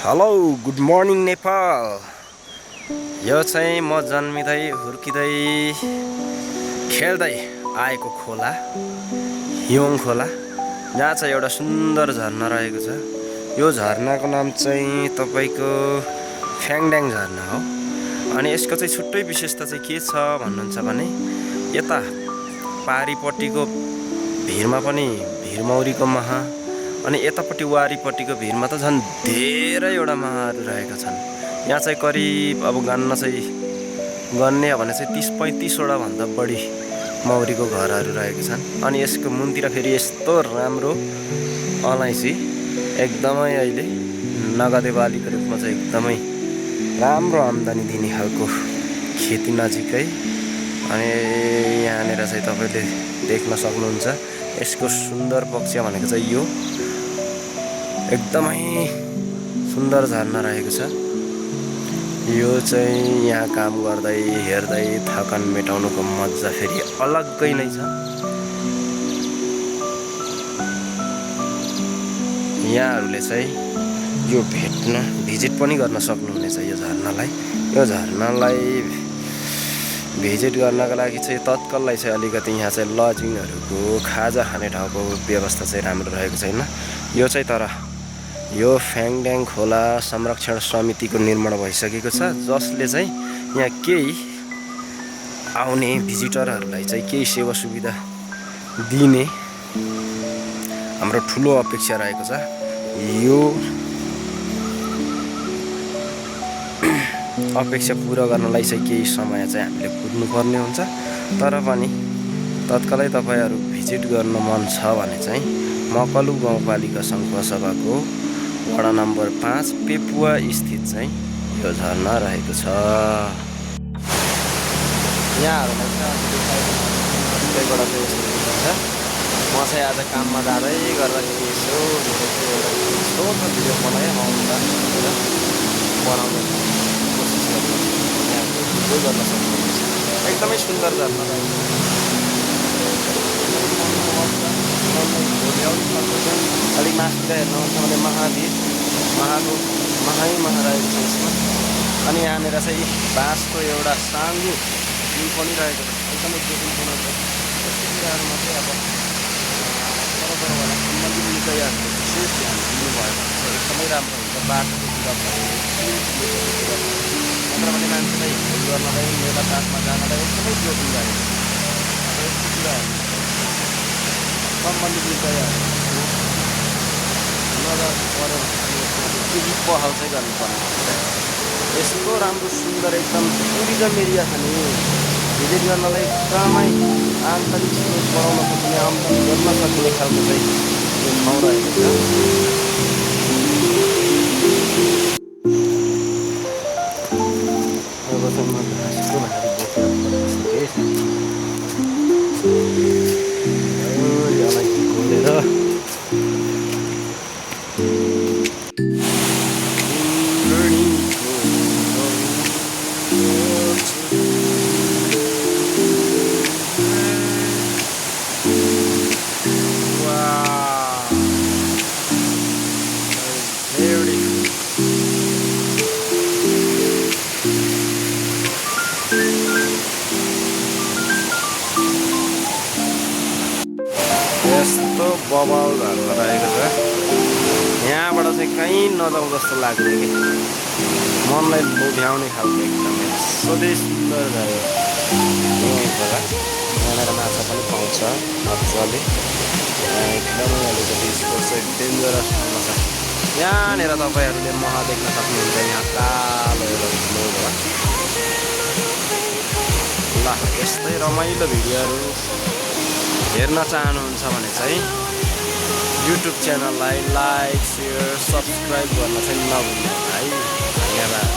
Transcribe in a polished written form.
Hello good morning Nepal. यो चाहिँ म जन्मिँदै हुर्किँदै खेल्दै आएको खोला हियोङ खोला, जहाँ चाहिँ एउटा सुन्दर झरना रहेको छ। यो झरनाको नाम चाहिँ तपाईँको फ्याङड्याङ झरना हो। अनि यसको चाहिँ छुट्टै विशेषता चाहिँ के छ भन्नुहुन्छ भने, यता पारिपट्टिको भिरमा पनि भिरमौरीको महा, अनि यतापट्टि वारिपट्टिको भिरमा त झन् धेरैवटा महाहरू रहेका छन्। यहाँ चाहिँ करिब अब गन्ने हो भने चाहिँ 30-35वटा भन्दा बढी मौरीको घरहरू रहेका छन्। अनि यसको मुनतिर फेरि यस्तो राम्रो अलैँची एकदमै अहिले नगदे बालीको रूपमा चाहिँ एकदमै राम्रो आम्दानी दिने खालको खेती नजिकै। अनि यहाँनिर चाहिँ तपाईँले देख्न सक्नुहुन्छ यसको सुन्दर पक्ष भनेको चाहिँ यो एकदमै सुन्दर झरना रहेको छ। यो चाहिँ यहाँ काम गर्दै हेर्दै थकान मेटाउनुको मजा फेरि अलग्गै नै छ। यहाँहरूले चाहिँ यो भिजिट पनि गर्न सक्नुहुनेछ। यो झरनालाई भिजिट गर्नका लागि चाहिँ तत्काललाई चाहिँ अलिकति यहाँ चाहिँ लजिङहरूको खाजा खाने ठाउँको व्यवस्था चाहिँ राम्रो रहेको छैन। यो चाहिँ तर यो फ्याङड्याङ खोला संरक्षण समितिको निर्माण भइसकेको छ, जसले चाहिँ यहाँ केही आउने भिजिटरहरूलाई चाहिँ केही सेवा सुविधा दिने हाम्रो ठुलो अपेक्षा रहेको छ। यो अपेक्षा पुरा गर्नलाई चाहिँ केही समय चाहिँ हामीले कुद्नुपर्ने हुन्छ। तर पनि तत्कालै तपाईँहरू भिजिट गर्न मन छ भने चाहिँ मकलु गाउँपालिका सङ्घसभाको वडा नम्बर 5 पेपुवा स्थित चाहिँ यो झरना रहेको छ। यहाँहरूलाई म चाहिँ आज काममा जाँदै गर्दाखेरि यसो भिडियो बनाएँ बनाउने कोसिस गर्न सक्नुहुन्छ। एकदमै सुन्दर झरना रहेको छ। अलिक मासतिर हेर्नुहुन्छ भने महा रहेको छ यसमा। अनि यहाँनिर चाहिँ बाँसको एउटा सानो पुल पनि रहेको छ, एकदमै देखिन्छ। यस्तो कुराहरूमा चाहिँ अब सम्बन्धित निकायहरूले विशेष ध्यान दिनुभयो भने चाहिँ एकदमै राम्रो हुन्छ। बाटोको कुरा भयो, नत्र भने मान्छेलाई हिँड गर्नलाई मेलापातमा जानलाई एकदमै जोखिम रहेको छ। यस्तो कुराहरू सम्बन्धित निकायहरू नजर पऱ्यो भने केही पहल चाहिँ गर्नुपर्ने हुन्छ। यस्तो राम्रो सुन्दर एकदम टुरिज्म एरिया छ नि, भिजिट गर्नलाई एकदमै आन्तरिक स्रोत बढाउन सक्ने, आम्दानी गर्न सक्ने खालको चाहिँ यो ठाउँ रहेको छ। अब चाहिँ म घाँसको भारी बोकेर अलैँची खोलेर यस्तो बबाल झरना रहेको छ। यहाँबाट चाहिँ कहीँ नजाउँ जस्तो लाग्ने कि मनलाई लोभ्याउने खालको एकदमै स्वदेश सुन्दर झरना। यहाँनिर माछा पनि पाउँछ मजाले। एकदमै अलिकति स्पोर्ट्स चाहिँ डेन्जरस ठाउँमा छ। यहाँनिर तपाईँहरूले महा देख्न सक्नुहुन्छ। यहाँ कालो एउटा ठुलो घर। ल यस्तै रमाइलो भिडियोहरू हेर्न चाहनुहुन्छ भने चाहिँ युट्युब च्यानललाई लाइक, सेयर, सब्सक्राइब गर्न चाहिँ नभुल्नु है। धन्यवाद।